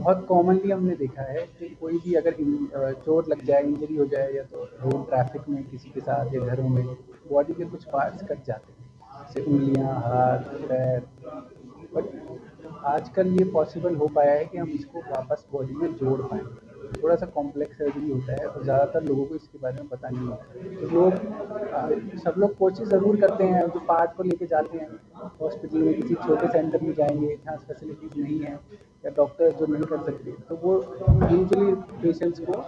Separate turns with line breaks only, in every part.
बहुत कॉमनली हमने देखा है कि कोई भी अगर चोट लग जाए, इंजरी हो जाए या तो रोड ट्रैफिक में किसी के साथ या घरों में बॉडी के कुछ पार्ट्स कट जाते हैं, जैसे उँगलियाँ, हाथ, पैर। बट आजकल ये पॉसिबल हो पाया है कि हम इसको वापस बॉडी में जोड़ पाएँ। थोड़ा सा कॉम्प्लेक्स सर्जरी होता है और ज़्यादातर लोगों को इसके बारे में पता नहीं होता है। तो सब लोग कोशिश ज़रूर करते हैं, जो पार्ट को लेके जाते हैं हॉस्पिटल में, किसी छोटे सेंटर में जाएँगे जहाँ फैसिलिटीज़ नहीं है या डॉक्टर जो नहीं कर सकते, तो वो यूजुअली पेशेंट्स को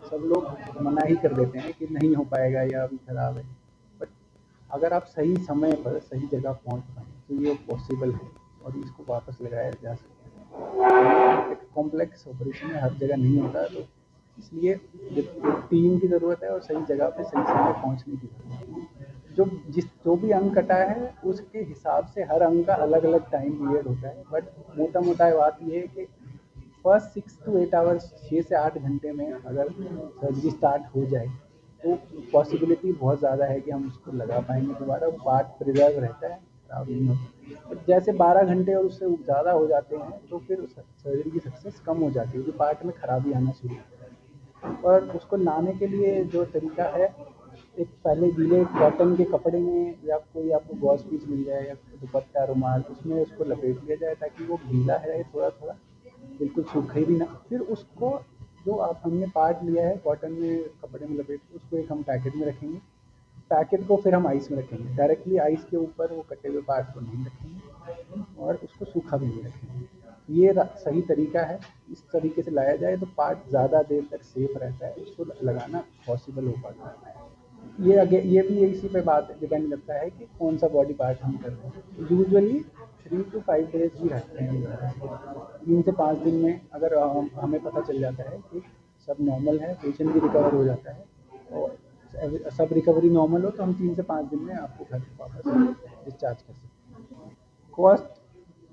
सब लोग मना ही कर देते हैं कि नहीं हो पाएगा या अभी खराब है। बट अगर आप सही समय पर सही जगह पहुंच पाएँ तो ये पॉसिबल है और इसको वापस लगाया जा सकता है। एक कॉम्प्लेक्स ऑपरेशन है, हर जगह नहीं होता, तो इसलिए एक टीम की ज़रूरत है और सही जगह पे सही समय पहुंचने की ज़रूरत है। जो भी अंग कटा है उसके हिसाब से हर अंग का अलग अलग टाइम पीरियड होता है, बट मोटा मोटा बात ये है कि फर्स्ट 6 to 8 आवर्स, 6 से 8 घंटे में अगर सर्जरी स्टार्ट हो जाए तो पॉसिबिलिटी बहुत ज़्यादा है कि हम उसको लगा पाएंगे दोबारा, वो पार्ट प्रिजर्व रहता है, खराब नहीं होता। बट जैसे 12 घंटे और उससे ज़्यादा हो जाते हैं तो फिर सर्जरी की सक्सेस कम हो जाती है, क्योंकि पार्ट में खराबी आना शुरू होता है। और उसको लाने के लिए जो तरीका है, एक पहले गीले कॉटन के कपड़े में या कोई आपको गॉज पीस मिल जाए या दुपट्टा, रुमाल, उसमें उसको लपेट लिया जाए ताकि वो गीला है थोड़ा थोड़ा, बिल्कुल सूखे भी ना। फिर उसको जो आप हमने पार्ट लिया है कॉटन में कपड़े में लपेट के, उसको एक हम पैकेट में रखेंगे। पैकेट को फिर हम आइस में रखेंगे, डायरेक्टली आइस के ऊपर वो कटे हुए पार्ट को नहीं रखेंगे और उसको सूखा भी नहीं रखेंगे। ये सही तरीका है। इस तरीके से लाया जाए तो पार्ट ज़्यादा देर तक सेफ रहता है, उसको लगाना पॉसिबल हो पाता है। ये भी इसी पे बात डिपेंड करता है कि कौन सा बॉडी पार्ट हम कर रहे हैं। यूजुअली 3 to 5 डेज ही रहते हैं, 3 से 5 दिन में अगर हमें पता चल जाता है कि सब नॉर्मल है, पेशेंट भी रिकवर हो जाता है और सब रिकवरी नॉर्मल हो, तो हम 3 से 5 दिन में आपको घर वापस डिस्चार्ज कर सकते हैं। कॉस्ट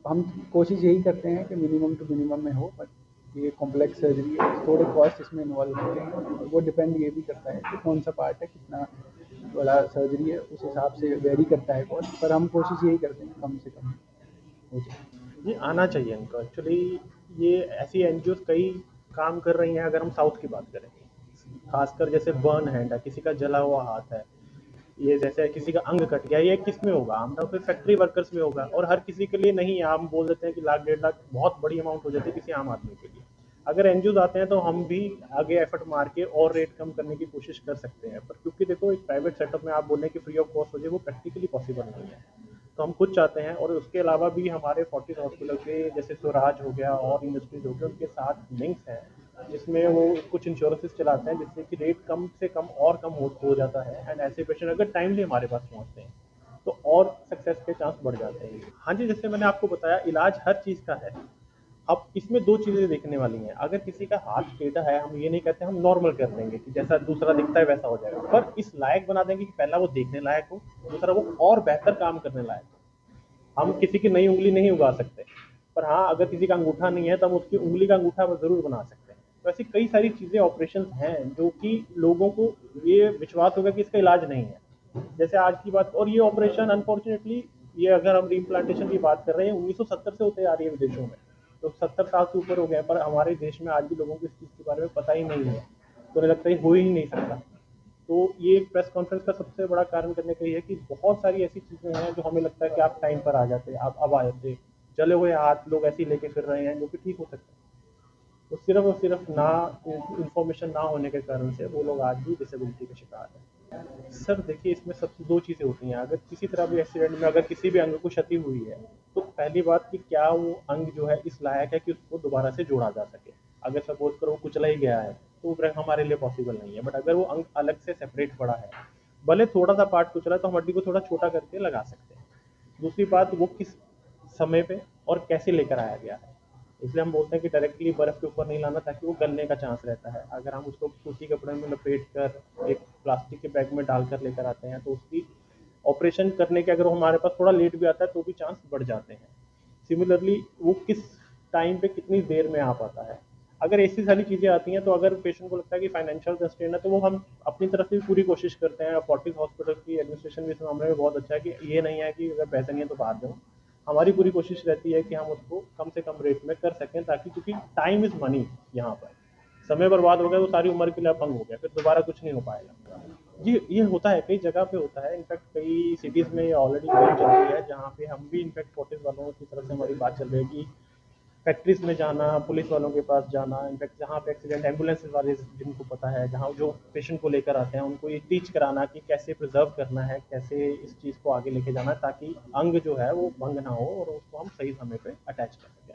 हम कोशिश यही करते हैं कि मिनिमम टू मिनिमम में हो, बट ये कॉम्प्लेक्स सर्जरी है, थोड़े कॉस्ट इसमें इन्वॉल्व होते हैं और वो डिपेंड ये भी करता है कि कौन सा पार्ट है, कितना बड़ा सर्जरी है, उस हिसाब से वेरी करता है कॉस्ट, पर हम कोशिश यही करते हैं कम से कम हो जाए।
जी, आना चाहिए इनको एक्चुअली। ये ऐसी एनजीओ कई काम कर रही हैं। अगर हम साउथ की बात करें, खासकर जैसे बर्न हैंड है, किसी का जला हुआ हाथ है, ये जैसे किसी का अंग कट गया, ये किस में होगा? आमतौर पे फैक्ट्री वर्कर्स में होगा और हर किसी के लिए नहीं है। हम बोल देते हैं कि लाख 1.5 लाख बहुत बड़ी अमाउंट हो जाती है किसी आम आदमी के लिए। अगर एनजीओ आते हैं तो हम भी आगे एफर्ट मार के और रेट कम करने की कोशिश कर सकते हैं, पर क्योंकि देखो एक प्राइवेट सेटअप में आप बोल रहे हैं कि फ्री ऑफ कॉस्ट हो जाए, वो प्रैक्टिकली पॉसिबल नहीं है। तो हम खुद चाहते हैं, और उसके अलावा भी हमारे फोर्टिस हॉस्पिटल के जैसे स्वराज हो गया और इंडस्ट्रीज हो गया, उनके साथ लिंक्स हैं जिसमें वो कुछ इंश्योरेंसेस चलाते हैं जिससे कि रेट कम से कम और कम हो जाता है। एंड ऐसे पेशेंट अगर टाइमली हमारे पास पहुंचते हैं तो और सक्सेस के चांस बढ़ जाते हैं। हाँ जी, जैसे मैंने आपको बताया, इलाज हर चीज़ का है। अब इसमें दो चीज़ें देखने वाली हैं। अगर किसी का हाथ टेढ़ा है, हम ये नहीं कहते हम नॉर्मल कर देंगे कि जैसा दूसरा दिखता है वैसा हो जाएगा, पर इस लायक बना देंगे कि पहला वो देखने लायक हो, दूसरा वो और बेहतर काम करने लायक हो। हम किसी की नई उंगली नहीं उगा सकते, पर हाँ अगर किसी का अंगूठा नहीं है तो हम उसकी उंगली का अंगूठा जरूर बना सकते हैं। तो ऐसी कई सारी चीज़ें, ऑपरेशन हैं जो कि लोगों को ये विश्वास होगा कि इसका इलाज नहीं है। जैसे आज की बात, और ये ऑपरेशन अनफॉर्चुनेटली, ये अगर हम रीइम्प्लांटेशन की बात कर रहे हैं, 1970 से होते आ रही है विदेशों में। तो 70 साल से ऊपर हो गए, पर हमारे देश में आज भी लोगों को इस चीज़ के बारे में पता ही नहीं है। तो उन्हें लगता है हो ही नहीं सकता। तो ये एक प्रेस कॉन्फ्रेंस का सबसे बड़ा कारण करने का ये है कि बहुत सारी ऐसी चीज़ें हैं जो हमें लगता है कि आप टाइम पर आ जाते, आप अब आ जाते। जले हुए हाथ लोग ऐसे ही लेके फिर रहे हैं जो कि ठीक हो सकते हैं। तो सिर्फ और सिर्फ ना इंफॉर्मेशन ना होने के कारण से वो लोग आज भी डिसेबिलिटी के शिकार हैं। सर देखिए, इसमें सबसे दो चीज़ें होती हैं। अगर किसी तरह भी एक्सीडेंट में अगर किसी भी अंग को क्षति हुई है, तो पहली बात कि क्या वो अंग जो है इस लायक है कि उसको दोबारा से जोड़ा जा सके। अगर सपोज करो वो कुचला ही गया है तो वो हमारे लिए पॉसिबल नहीं है। बट अगर वो अंग अलग से सेपरेट पड़ा है, भले थोड़ा सा पार्ट कुचला है, तो हम हड्डी को थोड़ा छोटा करके लगा सकते हैं। दूसरी बात, वो किस समय पे और कैसे लेकर आया गया है। इसलिए हम बोलते हैं कि डायरेक्टली बर्फ़ के ऊपर नहीं लाना, ताकि वो गलने का चांस रहता है। अगर हम उसको सूती कपड़े में लपेट कर एक प्लास्टिक के बैग में डालकर लेकर आते हैं तो उसकी ऑपरेशन करने के, अगर वो हमारे पास थोड़ा लेट भी आता है तो भी चांस बढ़ जाते हैं। सिमिलरली वो किस टाइम पे कितनी देर में आ पाता है। अगर ऐसी सारी चीज़ें आती हैं तो अगर पेशेंट को लगता है कि फाइनेंशियल कंस्ट्रेंट है, तो वो हम अपनी तरफ से पूरी कोशिश करते हैं। फोर्टिस हॉस्पिटल की एडमिनिस्ट्रेशन भी इस मामले में बहुत अच्छा है कि ये नहीं है कि अगर पैसे नहीं है तो बाहर जाओ। हमारी पूरी कोशिश रहती है कि हम उसको कम से कम रेट में कर सकें, ताकि क्योंकि टाइम इज़ मनी यहाँ पर, समय बर्बाद हो गया तो सारी उम्र के लिए अपंग हो गया, फिर दोबारा कुछ नहीं हो पाएगा। ये होता है, कई जगह पे होता है, इनफैक्ट कई सिटीज़ में ये ऑलरेडी चल रही है, जहाँ पे हम भी इनफैक्ट फोर्टिस वालों की तरफ से हमारी बात चल रही है कि फैक्ट्रीज में जाना, पुलिस वालों के पास जाना, इनफैक्ट जहाँ पे एक्सीडेंट एम्बुलेंस वाले जिनको पता है, जहाँ जो पेशेंट को लेकर आते हैं, उनको ये टीच कराना कि कैसे प्रिजर्व करना है, कैसे इस चीज़ को आगे लेके जाना है, ताकि अंग जो है वो भंग ना हो और उसको हम सही समय पे अटैच कर सकें।